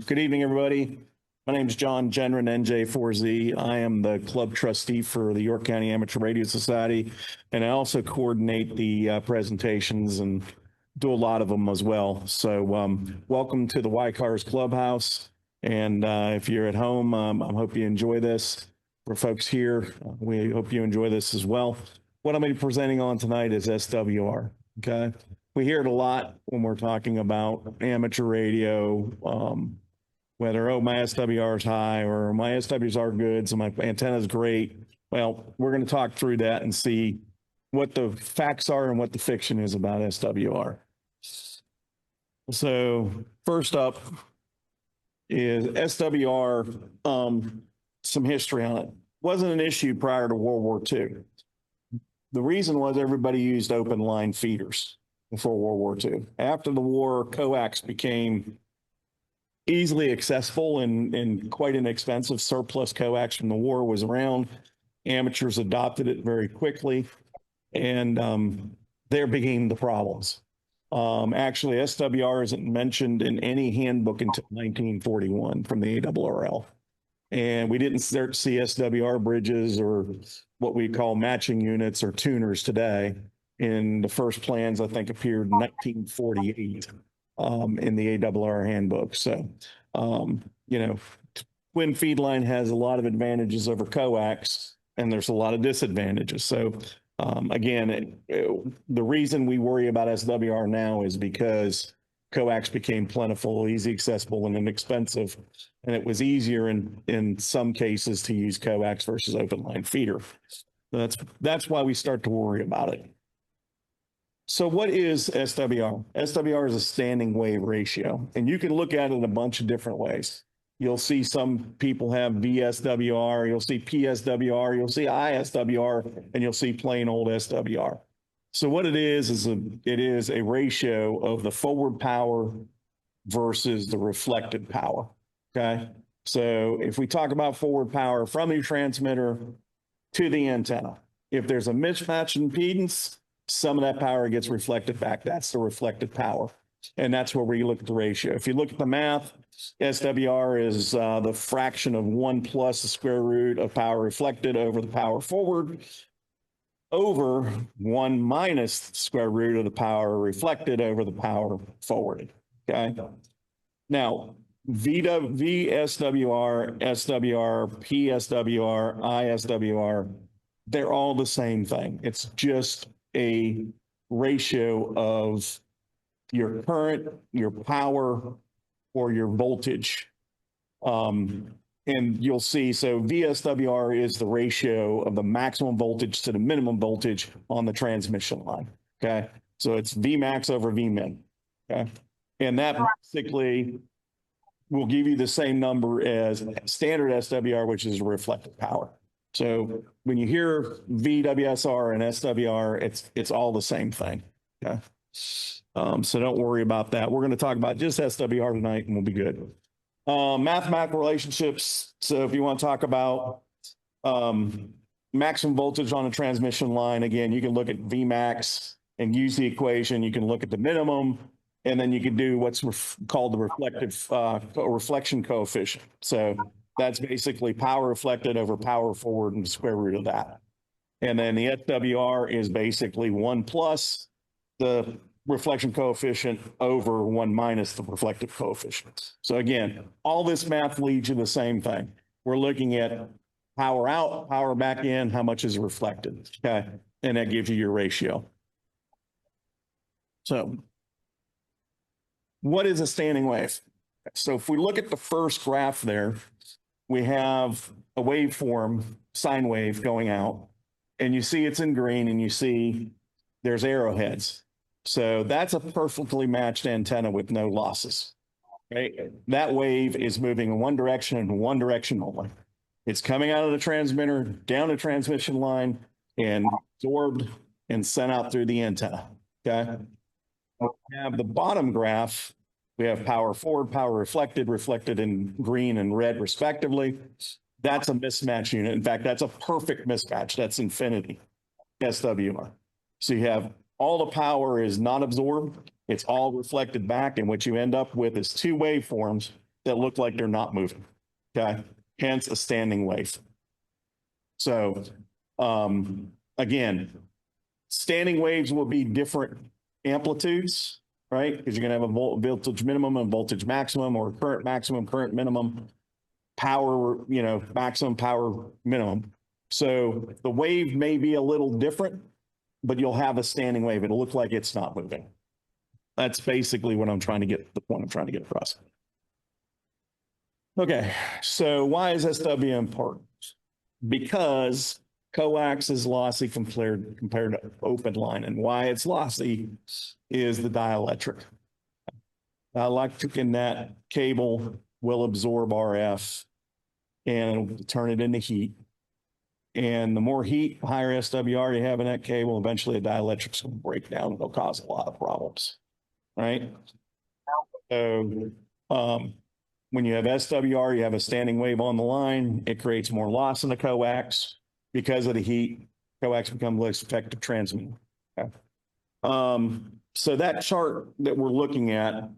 Good evening, everybody. My name is John Genren, NJ4Z. I am the club trustee for the York County Amateur Radio Society, and I also coordinate the presentations and do a lot of them as well. So welcome to the Y-Cars Clubhouse. And if you're at home, I hope you enjoy this. For folks here, we hope you enjoy this as well. What I'm going to be presenting on tonight is SWR, okay? We hear it a lot when we're talking about amateur radio, whether, oh, my SWR is high or my SWRs are good, so my antenna is great. Well, we're going to talk through that and see what the facts are and what the fiction is about SWR. So first up is SWR, some history on it. Wasn't an issue prior to World War II. The reason was everybody used open line feeders before World War II. After the war, coax became easily accessible and quite inexpensive. Surplus coax from the war was around. Amateurs adopted it very quickly, and there became the problems. Actually, SWR isn't mentioned in any handbook until 1941 from the ARRL. And we didn't start to see SWR bridges or what we call matching units or tuners today. In the first plans, I think, appeared in 1948 in the ARRL handbook. So, you know, twin feed line has a lot of advantages over coax, and there's a lot of disadvantages. So, again, the reason we worry about SWR now is because coax became plentiful, easy accessible, and inexpensive. And it was easier in some cases to use coax versus open line feeder. That's why we start to worry about it. So what is SWR? SWR is a standing wave ratio, and you can look at it in a bunch of different ways. You'll see some people have VSWR, you'll see PSWR, you'll see ISWR, and you'll see plain old SWR. So what it is a ratio of the forward power versus the reflected power, okay? So if we talk about forward power from your transmitter to the antenna, if there's a mismatch in impedance, some of that power gets reflected back. That's the reflected power. And that's where we look at the ratio. If you look at the math, SWR is the fraction of 1 plus the square root of power reflected over the power forward over 1 minus the square root of the power reflected over the power forwarded. Okay. Now, VSWR, SWR, PSWR, ISWR, they're all the same thing. It's just a ratio of your current, your power, or your voltage. And you'll see, so VSWR is the ratio of the maximum voltage to the minimum voltage on the transmission line, okay? So it's Vmax over Vmin, okay? And that basically will give you the same number as standard SWR, which is reflected power. So when you hear VWSR and SWR, it's all the same thing, okay? So don't worry about that. We're going to talk about just SWR tonight, and we'll be good. Mathematical relationships. So if you want to talk about maximum voltage on a transmission line, again, you can look at Vmax and use the equation. You can look at the minimum, and then you can do what's called the reflection coefficient. So that's basically power reflected over power forward and the square root of that. And then the SWR is basically 1 plus the reflection coefficient over 1 minus the reflective coefficient. So again, all this math leads you to the same thing. We're looking at power out, power back in, how much is reflected, okay? And that gives you your ratio. So what is a standing wave? So if we look at the first graph there, we have a waveform, sine wave going out, and you see it's in green, and you see there's arrowheads. So that's a perfectly matched antenna with no losses. Right? That wave is moving in one direction and one direction only. It's coming out of the transmitter, down the transmission line, and absorbed and sent out through the antenna. Okay. We have the bottom graph. We have power forward, power reflected, reflected in green and red respectively. That's a mismatch unit. In fact, that's a perfect mismatch. That's infinity, SWR. So you have all the power is not absorbed. It's all reflected back. And what you end up with is two waveforms that look like they're not moving. Okay. Hence a standing wave. So, again, standing waves will be different amplitudes, right? Because you're going to have a voltage minimum and voltage maximum, or current maximum, current minimum, power, maximum power minimum. So the wave may be a little different, but you'll have a standing wave. It'll look like it's not moving. That's basically what I'm trying to get, the point I'm trying to get across. Okay, so why is SW important? Because coax is lossy compared to open line, and why it's lossy is the dielectric. Dielectric in that cable will absorb RF and it'll turn it into heat. And the more heat, higher SWR you have in that cable, eventually the dielectric's going to break down. It'll cause a lot of problems, right? So when you have SWR, you have a standing wave on the line. It creates more loss in the coax because of the heat. Coax becomes less effective transmitting. Okay. So that chart that we're looking at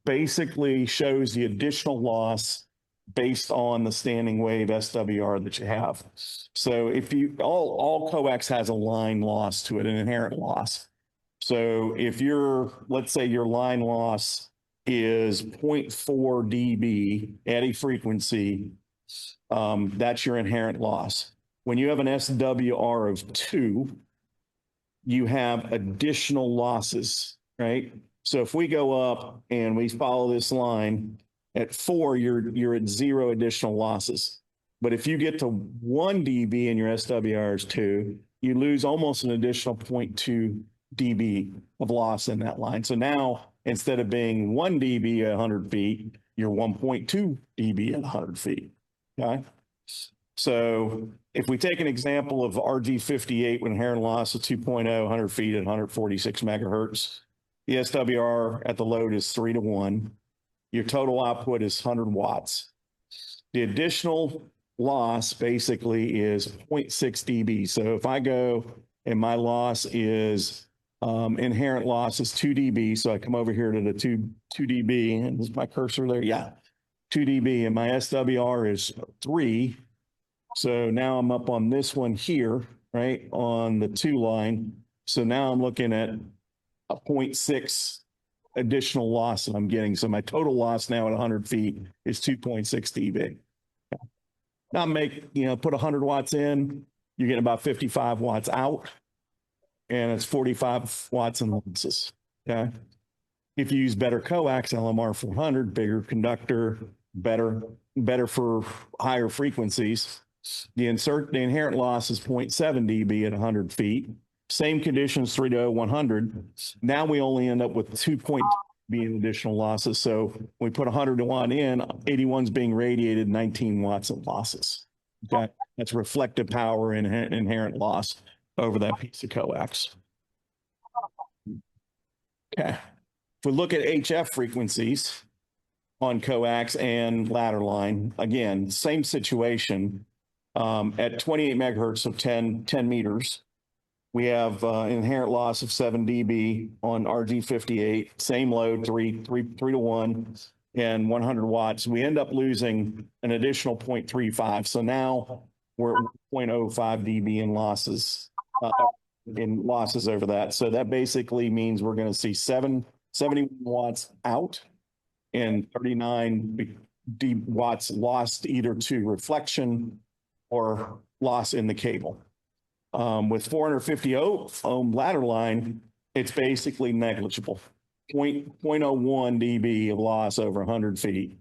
basically shows the additional loss based on the standing wave SWR that you have. So if you, all coax has a line loss to it, an inherent loss. So if let's say your line loss is 0.4 dB at a frequency, that's your inherent loss. When you have an SWR of 2, you have additional losses, right? So if we go up and we follow this line, at 4, you're at 0 additional losses. But if you get to 1 dB and your SWR is 2, you lose almost an additional 0.2 dB of loss in that line. So now, instead of being 1 dB at 100 feet, you're 1.2 dB at 100 feet, okay? So if we take an example of RG58 with inherent loss of 2.0, 100 feet at 146 megahertz, the SWR at the load is 3 to 1. Your total output is 100 watts. The additional loss basically is 0.6 dB. So if I go and my loss is, inherent loss is 2 dB. So I come over here to the 2 dB, and is my cursor there? Yeah, 2 dB, and my SWR is 3. So now I'm up on this one here, right, on the 2 line. So now I'm looking at a 0.6 additional loss that I'm getting. So my total loss now at 100 feet is 2.6 dB. Now put 100 watts in, you're getting about 55 watts out, and it's 45 watts in losses, okay? If you use better coax, LMR 400, bigger conductor, better for higher frequencies, the inherent loss is 0.7 dB at 100 feet. Same conditions, 3 to 100. Now we only end up with 2.2 dB in additional losses. So we put 100 to 1 in, 81 is being radiated, 19 watts of losses. Okay, that's reflective power and inherent loss over that piece of coax. Okay, if we look at HF frequencies on coax and ladder line, again, same situation. At 28 megahertz of 10 meters, we have inherent loss of 7 dB on RG58, same load, 3 to 1, and 100 watts. We end up losing an additional 0.35. So now we're at 0.05 dB in losses over that. So that basically means we're going to see 71 watts out and 39 watts lost either to reflection or loss in the cable. With 450 ohm ladder line, it's basically negligible. 0.01 dB of loss over 100 feet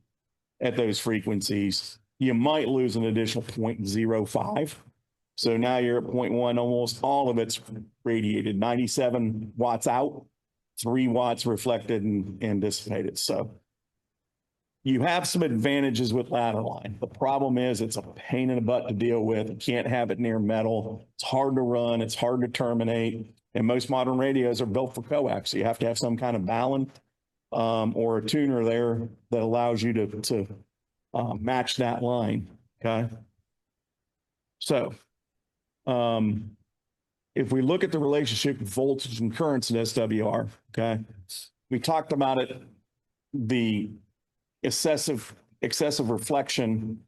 at those frequencies. You might lose an additional 0.05. So now you're at 0.1, almost all of it's radiated, 97 watts out, 3 watts reflected and dissipated. So you have some advantages with ladder line. The problem is it's a pain in the butt to deal with. You can't have it near metal. It's hard to run. It's hard to terminate. And most modern radios are built for coax. So you have to have some kind of balun or a tuner there that allows you to match that line, okay? So if we look at the relationship with voltage and currents in SWR, okay, we talked about it, the excessive excessive reflection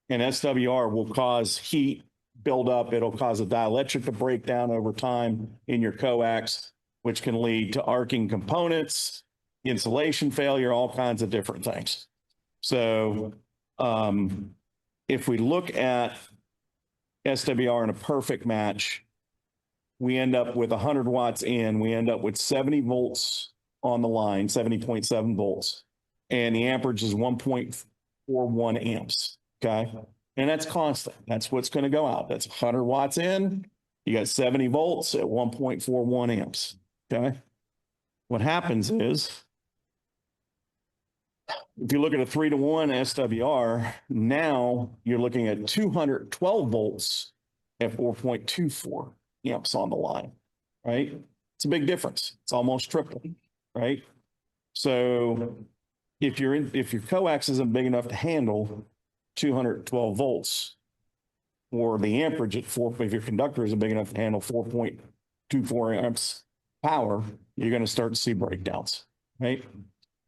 in SWR will cause heat buildup. It'll cause a dielectric to break down over time in your coax, which can lead to arcing components, insulation failure, all kinds of different things. So if we look at SWR in a perfect match, we end up with 100 watts in, we end up with 70 volts on the line, 70.7 volts, and the amperage is 1.41 amps, okay? And that's constant. That's what's going to go out. That's 100 watts in, you got 70 volts at 1.41 amps, okay? What happens is, if you look at a 3-to-1 SWR, now you're looking at 212 volts at 4.24 amps on the line, right? It's a big difference. It's almost triple, right? So if your coax isn't big enough to handle 212 volts, or the amperage at 4, if your conductor isn't big enough to handle 4.24 amps power, you're going to start to see breakdowns, right?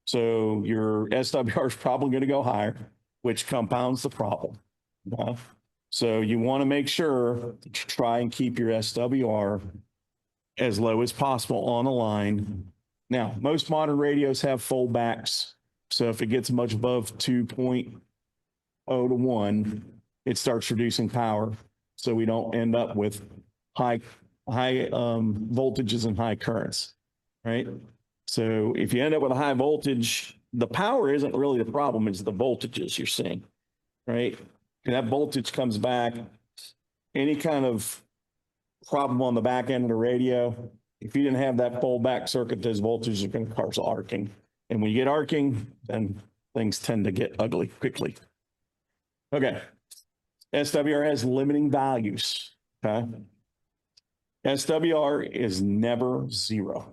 So your SWR is probably going to go higher, which compounds the problem. So you want to make sure that you try and keep your SWR as low as possible on the line. Now, most modern radios have foldbacks. So if it gets much above 2.0 to 1, it starts reducing power. So we don't end up with high voltages and high currents, right? So if you end up with a high voltage, the power isn't really the problem, it's the voltages you're seeing, right? And that voltage comes back, any kind of problem on the back end of the radio, if you didn't have that foldback circuit, those voltages are going to cause arcing. And when you get arcing, then things tend to get ugly quickly. Okay. SWR has limiting values, okay? SWR is never zero.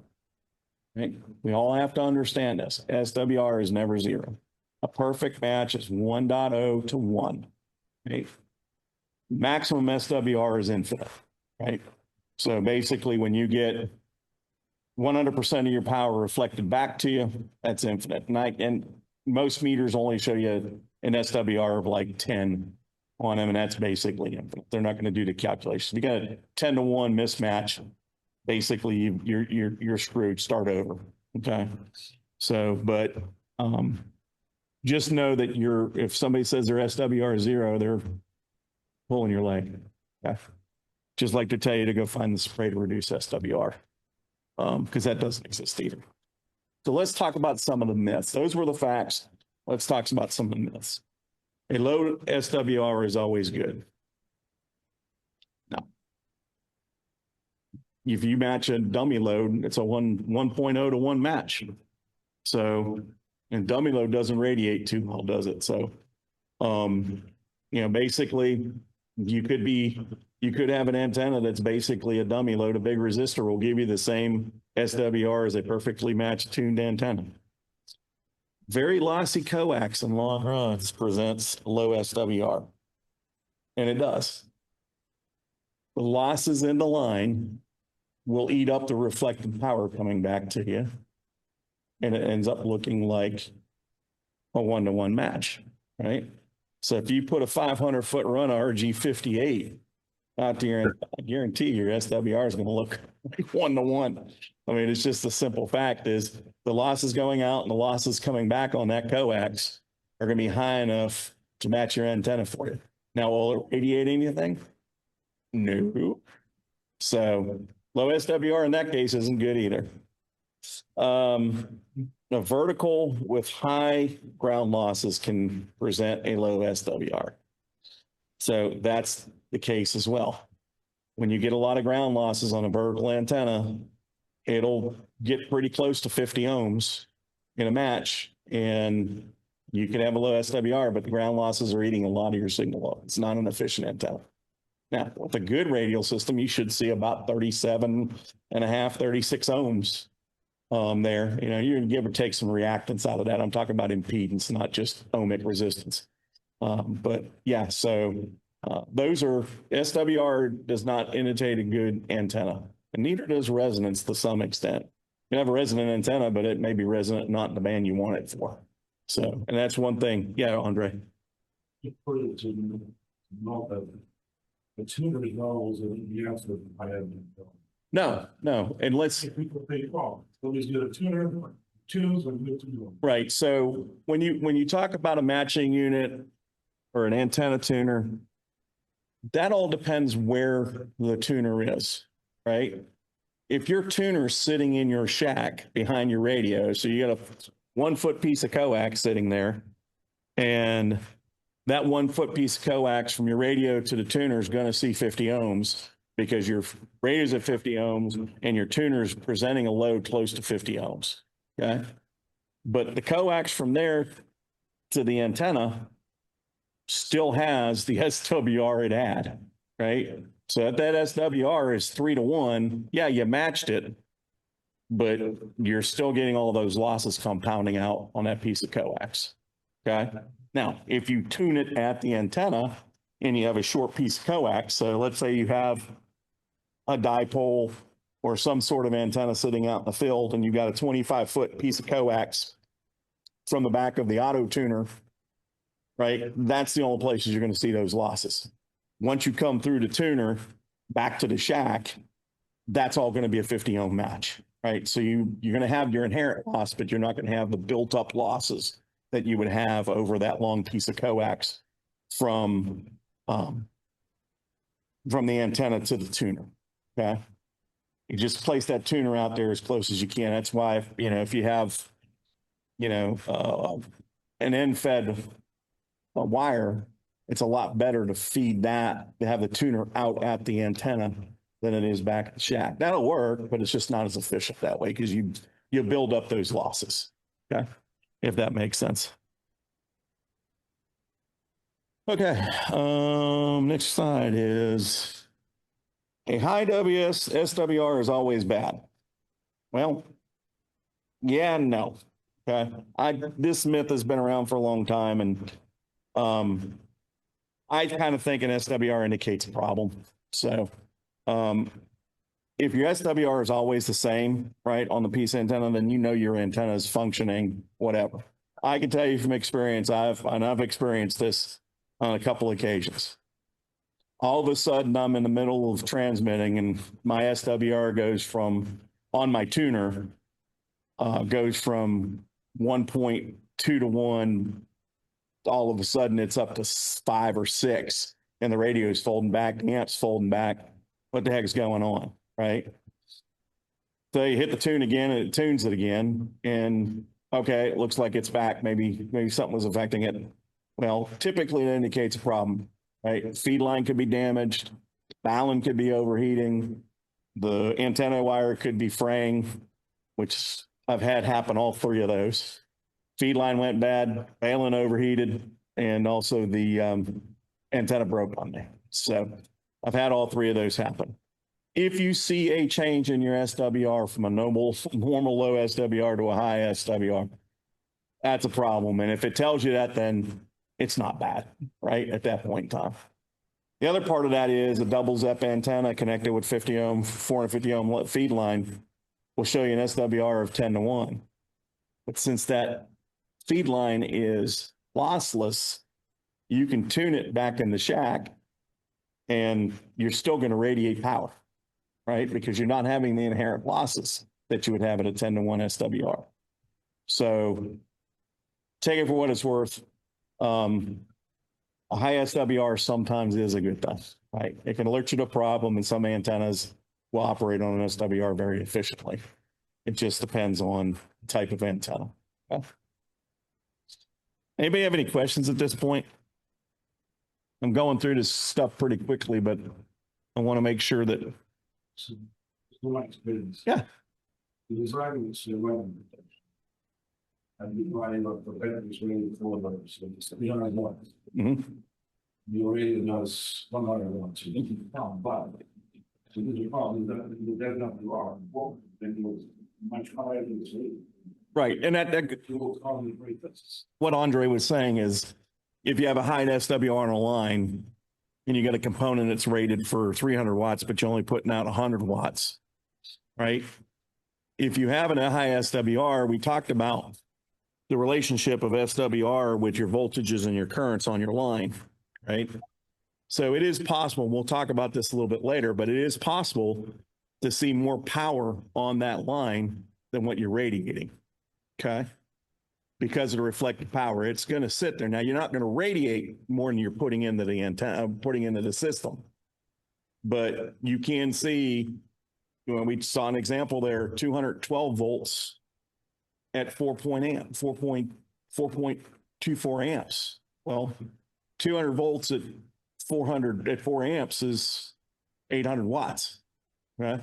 Right? We all have to understand this. SWR is never zero. A perfect match is 1.0 to 1. Right? Maximum SWR is infinite. Right? So basically, when you get 100% of your power reflected back to you, that's infinite. And most meters only show you an SWR of like 10 on them, and that's basically infinite. They're not going to do the calculation. You got a 10 to 1 mismatch. Basically, you're screwed. Start over. Okay. So, but just know that if somebody says their SWR is 0, they're pulling your leg. Okay. Just like to tell you to go find the spray to reduce SWR, because that doesn't exist either. So let's talk about some of the myths. Those were the facts. Let's talk about some of the myths. A low SWR is always good. No. If you match a dummy load, it's a 1.0 to 1 match. So, and dummy load doesn't radiate too well, does it? So, basically, you could have an antenna that's basically a dummy load. A big resistor will give you the same SWR as a perfectly matched tuned antenna. Very lossy coax in long runs presents low SWR, and it does. The losses in the line will eat up the reflected power coming back to you, and it ends up looking like a 1-to-1 match, right? So if you put a 500-foot run RG58 out to your, I guarantee your SWR is going to look like 1-to-1. I mean, it's just the simple fact is the losses going out and the losses coming back on that coax are going to be high enough to match your antenna for you. Now, will it radiate anything? No. So low SWR in that case isn't good either. A vertical with high ground losses can present a low SWR. So that's the case as well. When you get a lot of ground losses on a vertical antenna, it'll get pretty close to 50 ohms in a match, and you can have a low SWR, but the ground losses are eating a lot of your signal up. It's not an efficient antenna. Now, with a good radial system, you should see about 37.5, 36 ohms there. You're going to give or take some reactance out of that. I'm talking about impedance, not just ohmic resistance. But yeah, so those are, SWR does not indicate a good antenna, and neither does resonance to some extent. You can have a resonant antenna, but it may be resonant not in the band you want it for. So, and that's one thing. Yeah, Andre. Put it to not that the tuner knows that the answer I have. No, and let's, People think, oh, somebody's got a tuner, tunes and good to go. right. So when you talk about a matching unit or an antenna tuner, that all depends where the tuner is, right? If your tuner's sitting in your shack behind your radio, so you got a 1 foot piece of coax sitting there, and that 1 foot piece of coax from your radio to the tuner is going to see 50 ohms because your radio's at 50 ohms and your tuner's presenting a load close to 50 ohms. Okay. But the coax from there to the antenna still has the SWR it had, right? So if that SWR is 3-to-1, yeah, you matched it, but you're still getting all those losses compounding out on that piece of coax. Okay. Now, if you tune it at the antenna and you have a short piece of coax, so let's say you have a dipole or some sort of antenna sitting out in the field and you've got a 25-foot piece of coax from the back of the auto tuner, right? That's the only places you're going to see those losses. Once you come through the tuner back to the shack, that's all going to be a 50 ohm match, right? So you're going to have your inherent loss, but you're not going to have the built up losses that you would have over that long piece of coax from the antenna to the tuner. Okay. You just place that tuner out there as close as you can. That's why, if you have, an end-fed wire, it's a lot better to feed that, to have the tuner out at the antenna than it is back at the shack. That'll work, but it's just not as efficient that way because you build up those losses. Okay. If that makes sense. Okay. Next slide is a high SWR is always bad. Well, yeah, no. Okay. This myth has been around for a long time, and I kind of think an SWR indicates a problem. So if your SWR is always the same, right, on the piece antenna, then your antenna is functioning, whatever. I can tell you from experience, I've experienced this on a couple occasions. All of a sudden, I'm in the middle of transmitting, and my SWR goes from, on my tuner, goes from 1.2 to 1. All of a sudden, it's up to 5 or 6, and the radio is folding back, the amp's folding back. What the heck is going on, right? So you hit the tune again, and it tunes it again, and okay, it looks like it's back. Maybe something was affecting it. Well, typically it indicates a problem. Right, feed line could be damaged, balun could be overheating, the antenna wire could be fraying, which I've had happen all 3 of those. Feed line went bad, balun overheated, and also the antenna broke on me. So I've had all 3 of those happen. If you see a change in your SWR from a normal low SWR to a high SWR, that's a problem. And if it tells you that, then it's not bad, right, at that point in time. The other part of that is a double ZEP antenna connected with 50 ohm, 450 ohm feed line will show you an SWR of 10-to-1. But since that feed line is lossless, you can tune it back in the shack and you're still going to radiate power, right? Because you're not having the inherent losses that you would have at a 10-to-1 SWR. So take it for what it's worth. A high SWR sometimes is a good thing, right? It can alert you to a problem, and some antennas will operate on an SWR very efficiently. It just depends on the type of antenna. Okay. Anybody have any questions at this point? I'm going through this stuff pretty quickly, but I want to make sure that. So my experience. Yeah. The design is protection. And the line of the batteries really for those. So it's 300 watts. You already knows 100 watts. You need to count, but so there's a problem that the SWR then goes much higher than the rate. Right, and what Andre was saying is, if you have a high SWR on a line, and you got a component that's rated for 300 watts, but you're only putting out 100 watts, right? If you have a high SWR, we talked about the relationship of SWR with your voltages and your currents on your line, right? So it is possible, we'll talk about this a little bit later, but it is possible to see more power on that line than what you're radiating, okay? Because of the reflected power, it's going to sit there. Now, you're not going to radiate more than you're putting into the antenna, putting into the system. But you can see, we saw an example there, 212 volts at 4.24 amps. Well, 200 volts at 4 amps is 800 watts, right?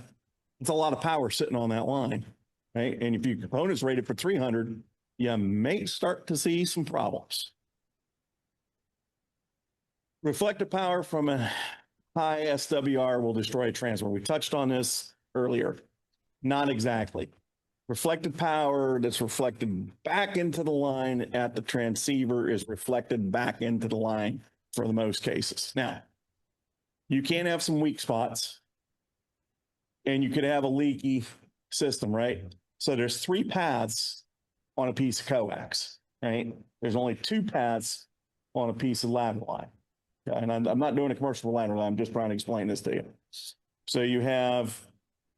It's a lot of power sitting on that line, right? And if your component's rated for 300, you may start to see some problems. Reflective power from a high SWR will destroy a transmitter. We touched on this earlier. Not exactly. Reflected power that's reflected back into the line at the transceiver is reflected back into the line for the most cases. Now, you can have some weak spots and you could have a leaky system, right? So there's 3 paths on a piece of coax, right? There's only 2 paths on a piece of ladder line. And I'm not doing a commercial for ladder line, I'm just trying to explain this to you. So you have,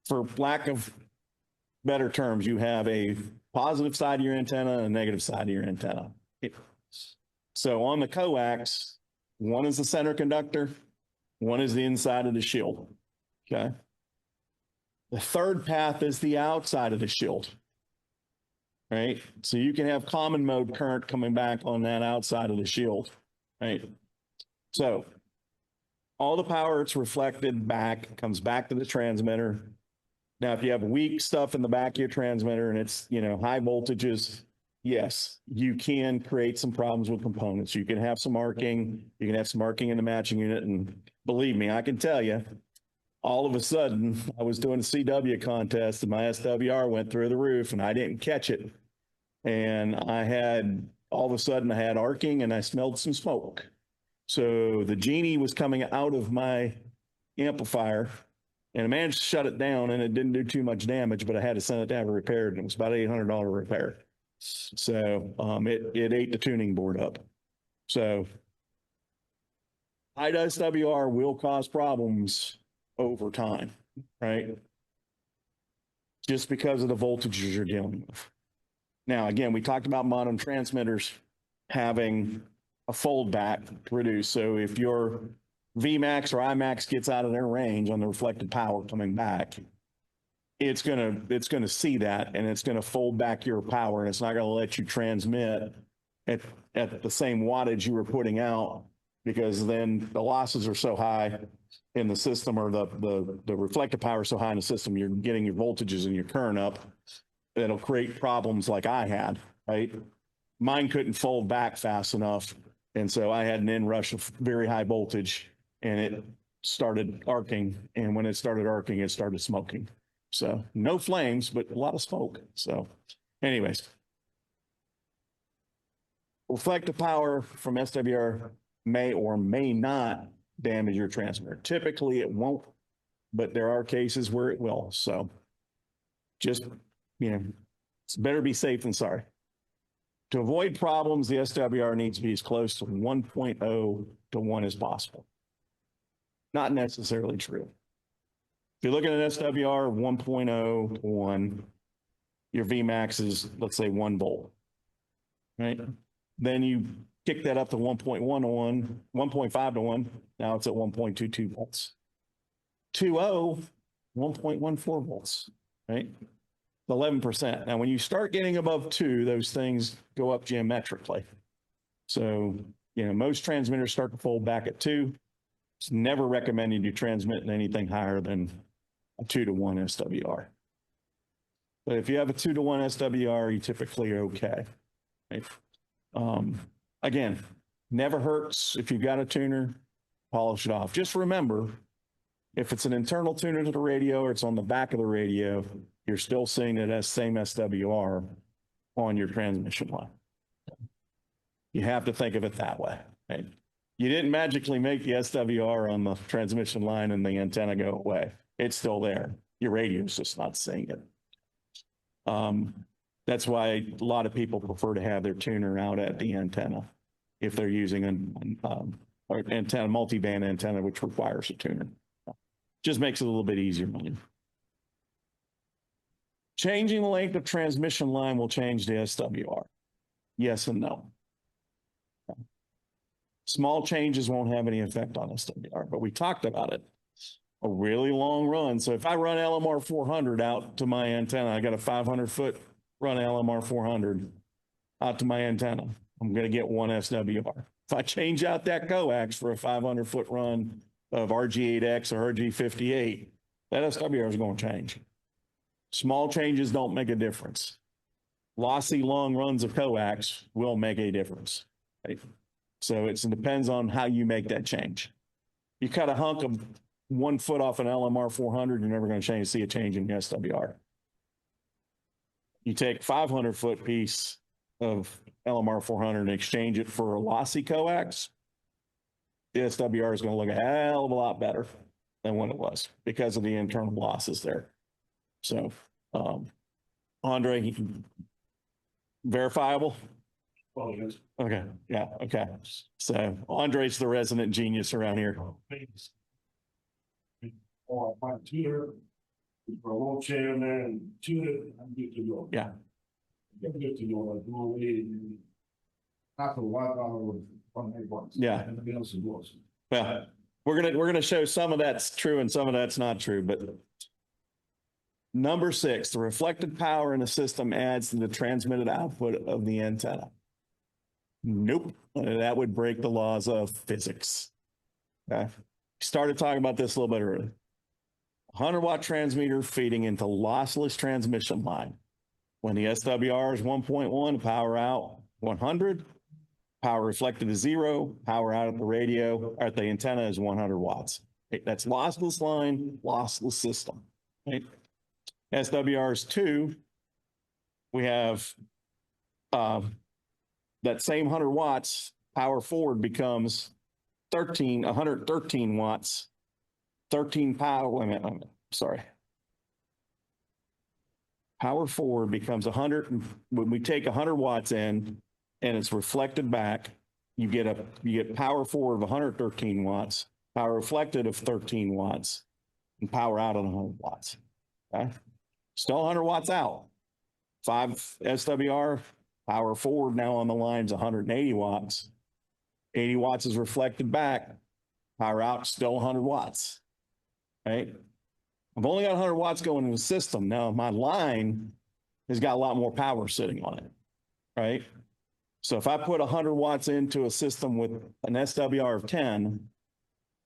for lack of better terms, you have a positive side of your antenna and a negative side of your antenna. So on the coax, one is the center conductor, one is the inside of the shield, okay? The third path is the outside of the shield, right? So you can have common mode current coming back on that outside of the shield, right? So all the power it's reflected back comes back to the transmitter. Now, if you have weak stuff in the back of your transmitter and it's, high voltages, yes, you can create some problems with components. You can have some arcing. You can have some arcing in the matching unit. And believe me, I can tell you, all of a sudden, I was doing a CW contest and my SWR went through the roof and I didn't catch it. And all of a sudden, I had arcing and I smelled some smoke. So the genie was coming out of my amplifier and I managed to shut it down and it didn't do too much damage, but I had to send it to have it repaired. And it was about $800 repair. So it ate the tuning board up. So high SWR will cause problems over time, right? Just because of the voltages you're dealing with. Now, again, we talked about modem transmitters having a fold back to reduce. So if your Vmax or Imax gets out of their range on the reflected power coming back, it's gonna see that and it's gonna fold back your power and it's not gonna let you transmit at the same wattage you were putting out, because then the losses are so high in the system, or the reflective power is so high in the system, you're getting your voltages and your current up. That'll create problems like I had, right? Mine couldn't fold back fast enough. And so I had an inrush of very high voltage and it started arcing. And when it started arcing, it started smoking. So no flames, but a lot of smoke. So anyways, reflective power from SWR may or may not damage your transmitter. Typically it won't, but there are cases where it will. So just, it's better be safe than sorry. To avoid problems, the SWR needs to be as close to 1.0 to 1 as possible. Not necessarily true. If you're looking at an SWR of 1.0 to 1, your Vmax is, let's say, 1 volt, right? Then you kick that up to 1.1 to 1, 1.5 to 1. Now it's at 1.22 volts. 2.0, 1.14 volts, right? 11%. Now, when you start getting above 2, those things go up geometrically. So, most transmitters start to fold back at 2. It's never recommended you transmit anything higher than a 2 to 1 SWR. But if you have a 2 to 1 SWR, you typically are okay. Right? Again, never hurts if you've got a tuner, polish it off. Just remember, if it's an internal tuner to the radio or it's on the back of the radio, you're still seeing it as same SWR on your transmission line. You have to think of it that way. Right? You didn't magically make the SWR on the transmission line and the antenna go away. It's still there. Your radio's just not seeing it. That's why a lot of people prefer to have their tuner out at the antenna if they're using or antenna, multi-band antenna, which requires a tuner. Just makes it a little bit easier. Changing the length of transmission line will change the SWR. Yes and no. Small changes won't have any effect on SWR, but we talked about it. A really long run. So if I run LMR 400 out to my antenna, I got a 500-foot run LMR 400 out to my antenna. I'm going to get 1 SWR. If I change out that coax for a 500-foot run of RG8X or RG58, that SWR is going to change. Small changes don't make a difference. Lossy long runs of coax will make a difference. Right? So it depends on how you make that change. You cut a hunk of 1 foot off an LMR 400, you're never going to see a change in the SWR. You take 500-foot piece of LMR 400 and exchange it for a lossy coax, the SWR is going to look a hell of a lot better than what it was because of the internal losses there. So, Andre, verifiable? Well, yes. Okay, yeah, okay. So Andre's the resident genius around here. Or my tutor, put a little chair in there and tutor, I'm good to go. Yeah. I'm good to go, like, go away. After a while, I would run my box. Yeah. Everybody else is lost. Well, we're gonna show some of that's true and some of that's not true, but number 6, the reflected power in the system adds to the transmitted output of the antenna. Nope, that would break the laws of physics. Okay, started talking about this a little bit earlier. 100-watt transmitter feeding into lossless transmission line. When the SWR is 1.1, power out 100, power reflected is 0, power out at the radio, or at the antenna is 100 watts. Okay, that's lossless line, lossless system. Right? SWR is 2, we have that same 100 watts, power forward becomes 113 watts, 13 power, wait a minute, sorry. Power forward becomes 100, when we take 100 watts in and it's reflected back, you get power forward of 113 watts, power reflected of 13 watts, and power out of 100 watts. Okay? Still 100 watts out. 5 SWR, power forward now on the line's 180 watts. 80 watts is reflected back, power out, still 100 watts. Right? I've only got 100 watts going in the system. Now my line has got a lot more power sitting on it, right? So if I put 100 watts into a system with an SWR of 10,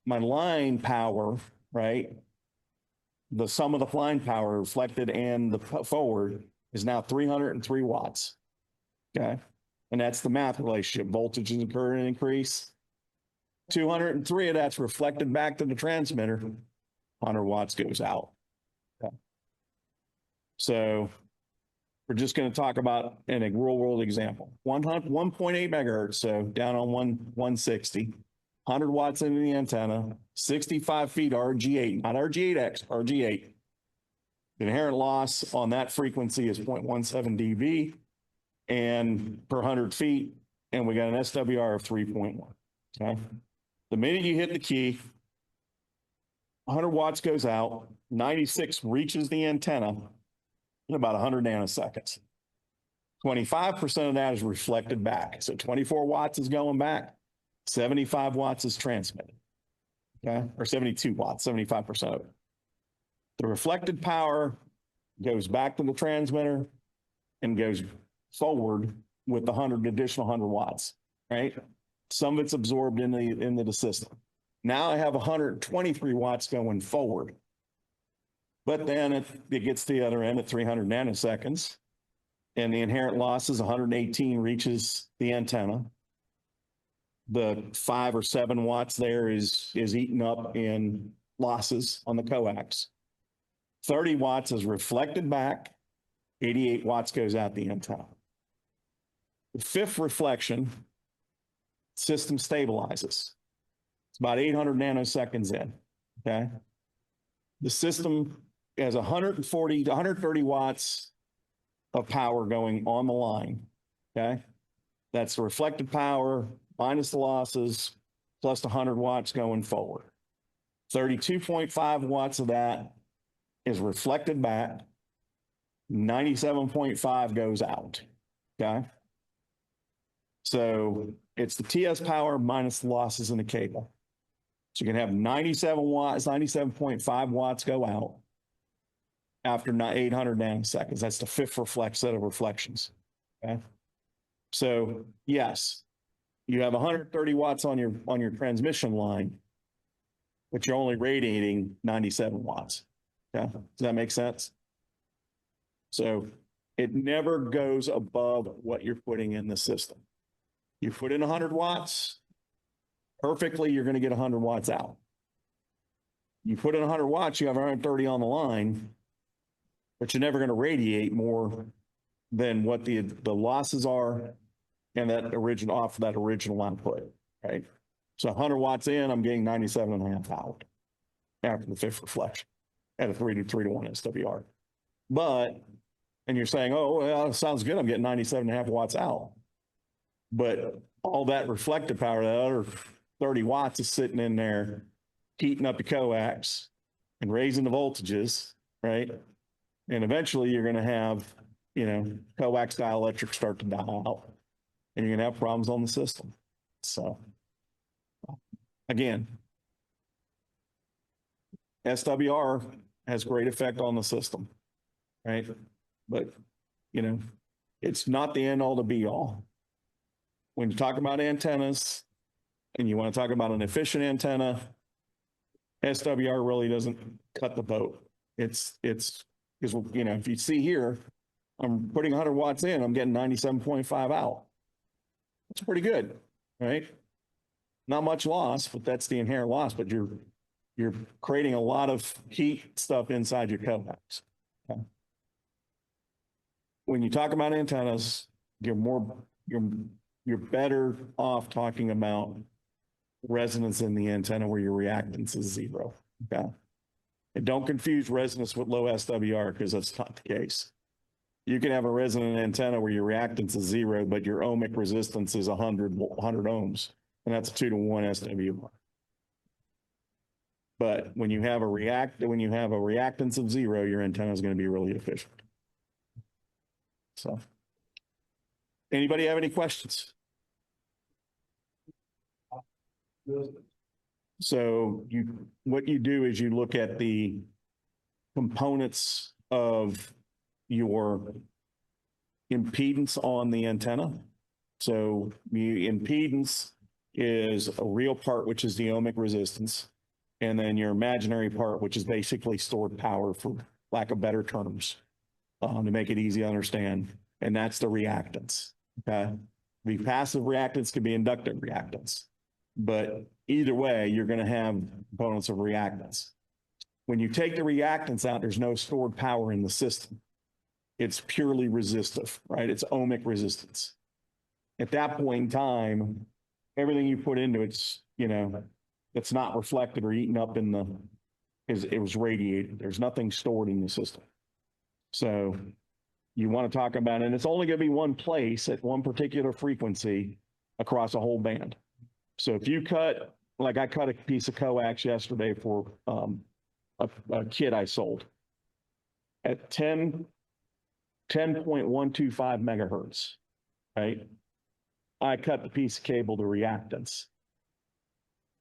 my line power, right? The sum of the line power reflected and the forward is now 303 watts, okay? And that's the math relationship. Voltage and current increase. 203 of that's reflected back to the transmitter. 100 watts goes out. Okay. So we're just going to talk about in a real world example. 1.8 megahertz, so down on 160, 100 watts into the antenna, 65 feet RG8, not RG8X, RG8. The inherent loss on that frequency is 0.17 dB and per 100 feet, and we got an SWR of 3.1. Okay. The minute you hit the key, 100 watts goes out, 96 reaches the antenna in about 100 nanoseconds. 25% of that is reflected back. So 24 watts is going back, 75 watts is transmitted. Okay, or 72 watts, 75% of it. The reflected power goes back to the transmitter and goes forward with the additional 100 watts, right? Some of it's absorbed into the system. Now I have 123 watts going forward. But then it gets to the other end at 300 nanoseconds, and the inherent loss is 118 reaches the antenna. The 5 or 7 watts there is eaten up in losses on the coax. 30 watts is reflected back, 88 watts goes out the antenna. The 5th reflection, system stabilizes. It's about 800 nanoseconds in, okay? The system has 130 watts of power going on the line, okay? That's the reflected power minus the losses plus the 100 watts going forward. 32.5 watts of that is reflected back. 97.5 goes out, okay? So it's the TS power minus the losses in the cable. So you can have 97 watts, 97.5 watts go out after 800 nanoseconds. That's the fifth set of reflections, okay? So yes, you have 130 watts on your transmission line, but you're only radiating 97 watts. Okay, does that make sense? So it never goes above what you're putting in the system. You put in 100 watts, perfectly, you're going to get 100 watts out. You put in 100 watts, you have 130 on the line, but you're never going to radiate more than what the losses are and that original off that original output, right? So 100 watts in, I'm getting 97.5 out after the fifth reflection at a 3 to 1 SWR. But, and you're saying, oh, well, sounds good, I'm getting 97.5 watts out. But all that reflective power, that other 30 watts is sitting in there, heating up the coax and raising the voltages, right? And eventually you're going to have, coax dielectrics start to die out, and you're going to have problems on the system. So, again, SWR has great effect on the system, right? But, it's not the end all to be all. When you talk about antennas and you want to talk about an efficient antenna, SWR really doesn't cut the boat. It's because, if you see here, I'm putting 100 watts in, I'm getting 97.5 out. That's pretty good, right? Not much loss, but that's the inherent loss, but you're creating a lot of heat stuff inside your coax. Okay. When you talk about antennas, you're better off talking about resonance in the antenna where your reactance is 0. Okay. And don't confuse resonance with low SWR, because that's not the case. You can have a resonant antenna where your reactance is 0, but your ohmic resistance is 100 ohms, and that's a 2 to 1 SWR. But when you have a reactance of 0, your antenna is going to be really efficient. So, anybody have any questions? So what you do is you look at the components of your impedance on the antenna. So the impedance is a real part, which is the ohmic resistance, and then your imaginary part, which is basically stored power, for lack of better terms, to make it easy to understand, and that's the reactance. Okay, the passive reactance can be inductive reactance, but either way, you're going to have components of reactance. When you take the reactance out, there's no stored power in the system. It's purely resistive, right? It's ohmic resistance. At that point in time, everything you put into it's not reflected or eaten up it was radiated. There's nothing stored in the system. So you want to talk about it, and it's only going to be one place at one particular frequency across a whole band. So if you cut, like I cut a piece of coax yesterday for a kit I sold at 10.125 megahertz, right? I cut the piece of cable to reactance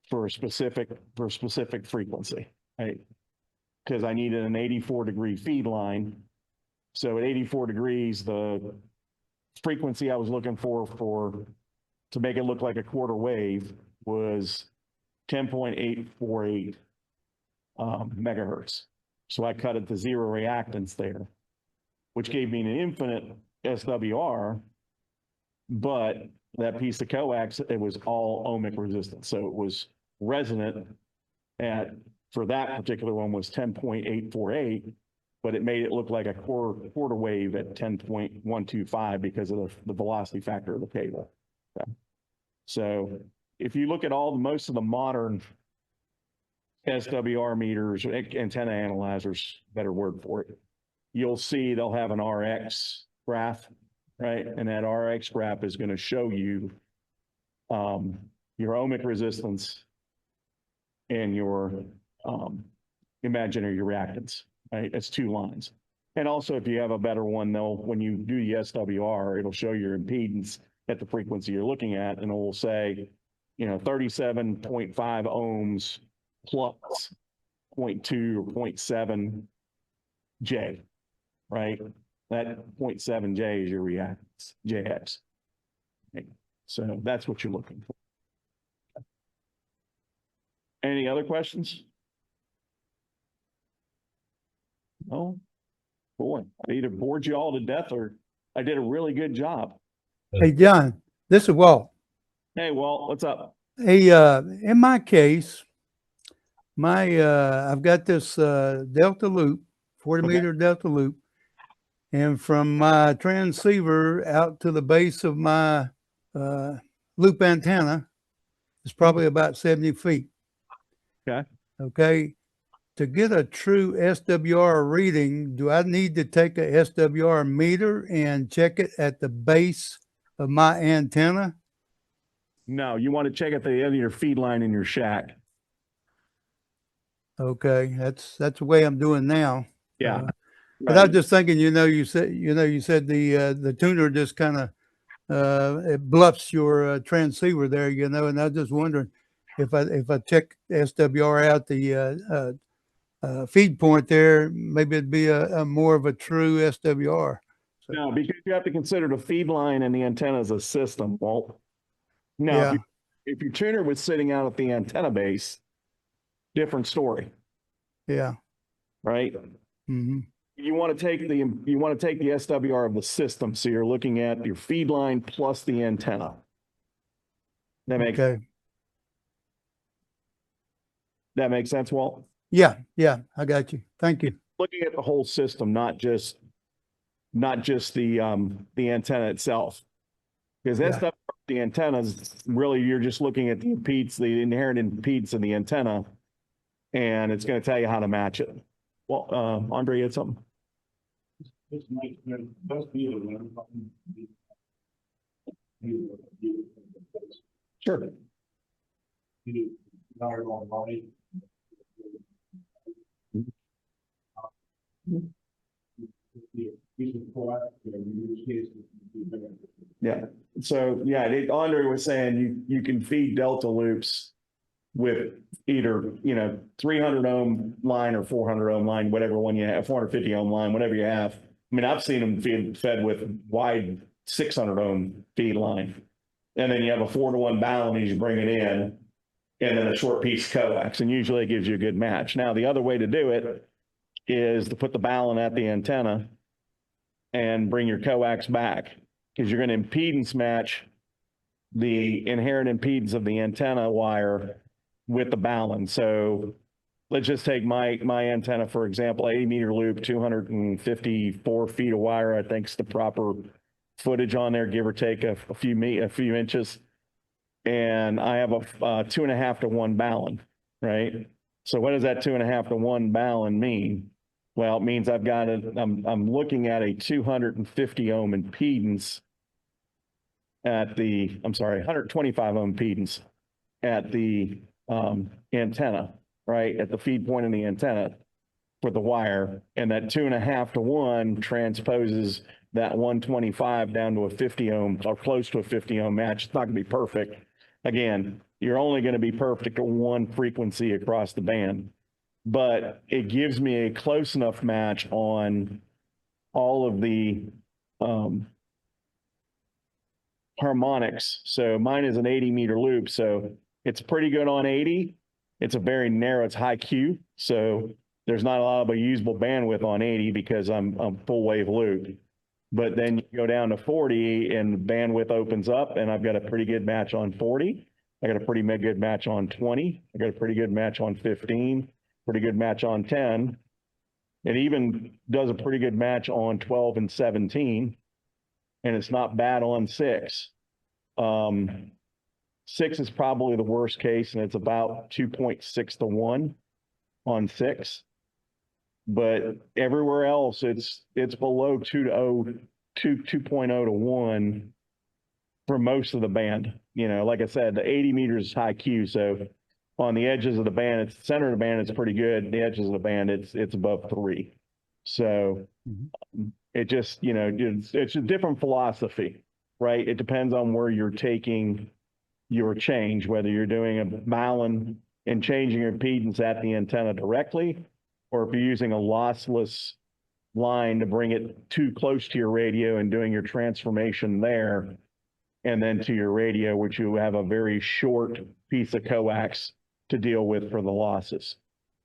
for a specific frequency, right? Because I needed an 84-degree feed line. So at 84 degrees, the frequency I was looking for to make it look like a quarter wave was 10.848 megahertz. So I cut it to 0 reactance there, which gave me an infinite SWR, but that piece of coax, it was all ohmic resistance. So it was resonant for that particular one was 10.848, but it made it look like a quarter wave at 10.125 because of the velocity factor of the cable. Okay. So if you look at most of the modern SWR meters, antenna analyzers, better word for it, you'll see they'll have an RX graph, right? And that RX graph is going to show you your ohmic resistance and your imaginary reactance, right? It's two lines. And also, if you have a better one, though, when you do the SWR, it'll show your impedance at the frequency you're looking at, and it will say, 37.5 ohms plus 0.2 or 0.7 J, right? That 0.7 J is your reactance, JX. Okay. So that's what you're looking for. Any other questions? No? Boy, I either bored you all to death or I did a really good job. Hey, John, this is Walt. Hey, Walt, what's up? Hey, in my case, I've got this delta loop, 40 meter delta loop, and from my transceiver out to the base of my loop antenna is probably about 70 feet. Okay. Okay. To get a true SWR reading, do I need to take a SWR meter and check it at the base of my antenna? No, you want to check at the end of your feed line in your shack. Okay, that's the way I'm doing now. Yeah. But I was just thinking, you said the tuner just kind of it bluffs your transceiver there, and I was just wondering if I check SWR out the feed point there, maybe it'd be a more of a true SWR. So, No, because you have to consider the feed line and the antenna as a system, Walt. Now, yeah, if your tuner was sitting out at the antenna base, different story, yeah. right? Mm-hmm. You want to take the SWR of the system, so you're looking at your feed line plus the antenna. That makes sense, Walt? Yeah, I got you. Thank you. Looking at the whole system, not just the antenna itself. Because SWR, the antennas, really, you're just looking at the impedance, the inherent impedance of the antenna, and it's going to tell you how to match it. Well, Andre, you had something? Sure. Yeah. So yeah, Andre was saying you can feed delta loops with either 300 ohm line or 400 ohm line, whatever one you have, 450 ohm line, whatever you have. I mean, I've seen them fed with wide 600 ohm feed line, and then you have a 4-to-1 balun as you bring it in, and then a short piece coax, and usually it gives you a good match. Now, the other way to do it is to put the balun at the antenna and bring your coax back, because you're going to impedance match the inherent impedance of the antenna wire with the balun. So let's just take my antenna, for example, 80 meter loop, 254 feet of wire, I think is the proper footage on there, give or take a few inches. And I have a 2.5 to 1 balun, right? So what does that 2.5 to 1 balun mean? Well, it means I'm looking at a 250 ohm impedance at 125 ohm impedance at the antenna, right? At the feed point in the antenna for the wire. And that 2.5 to 1 transposes that 125 down to a 50 ohm or close to a 50 ohm match. It's not going to be perfect. Again, you're only going to be perfect at one frequency across the band, but it gives me a close enough match on all of the harmonics. So mine is an 80 meter loop, so it's pretty good on 80. It's a very narrow, it's high Q, so there's not a lot of a usable bandwidth on 80 because I'm full wave loop. But then you go down to 40 and bandwidth opens up, and I've got a pretty good match on 40. I got a pretty good match on 20. I got a pretty good match on 15, pretty good match on 10. It even does a pretty good match on 12 and 17, and it's not bad on 6. 6 is probably the worst case, and it's about 2.6 to 1 on 6. But everywhere else, it's below 2 to 0 2.0 to 1 for most of the band. You know, like I said, the 80 meters is high Q. So on the edges of the band, it's the center of the band, it's pretty good. The edges of the band, it's above 3. So it just, you know, it's a different philosophy, right? It depends on where you're taking your change, whether you're doing a malin and changing your impedance at the antenna directly, or if you're using a lossless line to bring it too close to your radio and doing your transformation there, and then to your radio, which you have a very short piece of coax to deal with for the losses,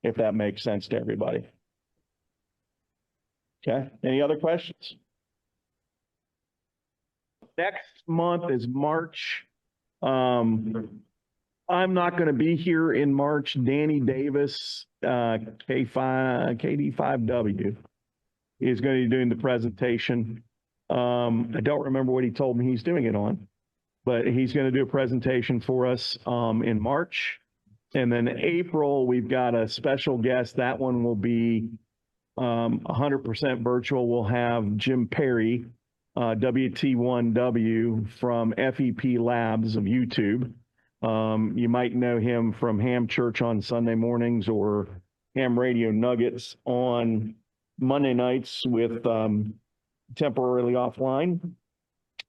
if that makes sense to everybody. Okay, any other questions? Next month is March. I'm not going to be here in March. Danny Davis, KD5W, is going to be doing the presentation. I don't remember what he told me he's doing it on, but he's going to do a presentation for us in March. And then April, we've got a special guest. That one will be 100% virtual. We'll have Jim Perry, WT1W from FEP Labs of YouTube. You might know him from Ham Church on Sunday mornings or Ham Radio Nuggets on Monday nights with Temporarily Offline.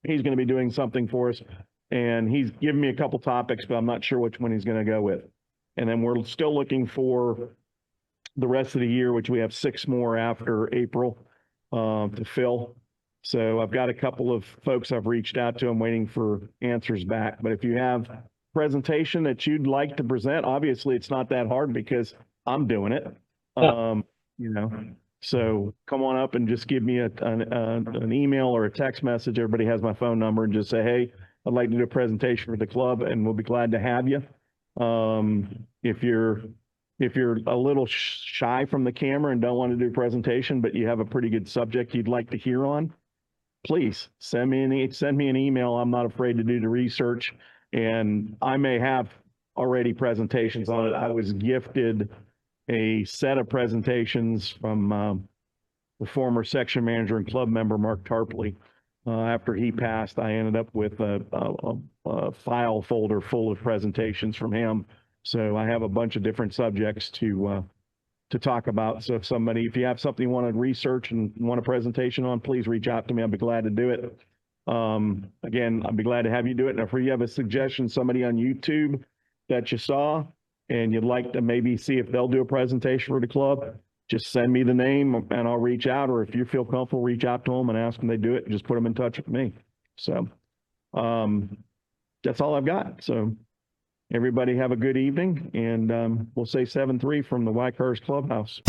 He's going to be doing something for us, and he's given me a couple topics, but I'm not sure which one he's going to go with. And then we're still looking for the rest of the year, which we have 6 more after April to fill. So I've got a couple of folks I've reached out to. I'm waiting for answers back. But if you have a presentation that you'd like to present, obviously it's not that hard because I'm doing it. You know, so come on up and just give me an email or a text message. Everybody has my phone number, and just say, hey, I'd like to do a presentation for the club, and we'll be glad to have you. If you're a little shy from the camera and don't want to do a presentation, but you have a pretty good subject you'd like to hear on, please send me an email. I'm not afraid to do the research, and I may have already presentations on it. I was gifted a set of presentations from the former section manager and club member, Mark Tarpley. After he passed, I ended up with a file folder full of presentations from him. So I have a bunch of different subjects to talk about. So if you have something you want to research and want a presentation on, please reach out to me. I'll be glad to do it. Again, I'd be glad to have you do it. And if you have a suggestion, somebody on YouTube that you saw and you'd like to maybe see if they'll do a presentation for the club, just send me the name and I'll reach out. Or if you feel comfortable, reach out to them and ask them they do it. Just put them in touch with me. So that's all I've got. So everybody have a good evening, and we'll say 7-3 from the Whitehurst Clubhouse.